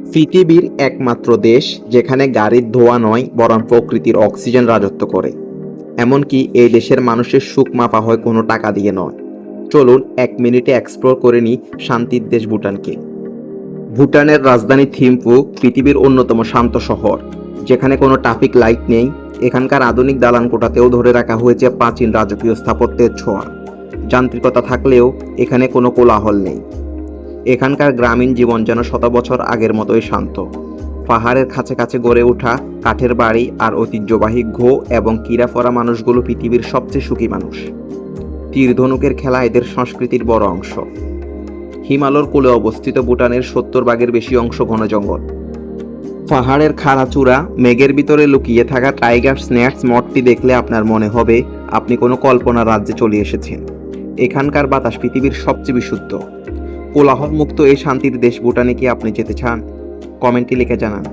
পৃথিবীর একমাত্র দেশ যেখানে গাড়ির ধোঁয়া নয় বরং প্রকৃতির অক্সিজেন রাজত্ব করে। এমনকি এই দেশের মানুষের সুখ মাপা হয় কোনো টাকা দিয়ে নয়। চলুন 1 মিনিটে এক্সপ্লোর করে নিই শান্তির দেশ ভুটানকে। ভুটানের রাজধানী থিম্পু পৃথিবীর অন্যতম শান্ত শহর, যেখানে কোনো ট্রাফিক লাইট নেই। এখানকার আধুনিক দালান কোঠাতেও ধরে রাখা হয়েছে প্রাচীন রাজকীয় স্থাপত্যের ছোঁয়া। যান্ত্রিকতা থাকলেও এখানে কোনো কোলাহল নেই। এখানকার গ্রামীণ জীবন যেন শত বছর আগের মতোই শান্ত। পাহাড়ের কাছে কাছে গড়ে ওঠা কাঠের বাড়ি আর ঐতিহ্যবাহী ঘো এবং কিরাফরা মানুষগুলো পৃথিবীর সবচেয়ে সুখী মানুষ। তীর ধনুকের খেলা এদের সংস্কৃতির বড় অংশ। হিমালয়ের কোলে অবস্থিত ভুটানের 70 ভাগের বেশি অংশ ঘন জঙ্গল। পাহাড়ের খাড়া চূড়া, মেঘের ভিতরে লুকিয়ে থাকা টাইগার স্ন্যাক্স মঠটি দেখলে আপনার মনে হবে আপনি কোনো কল্পনা রাজ্যে চলে এসেছেন। এখানকার বাতাস পৃথিবীর সবচেয়ে বিশুদ্ধ। কোলাহল মুক্ত এই শান্তির দেশ ভুটানে কি আপনি যেতে চান? কমেন্টে লিখে জানান।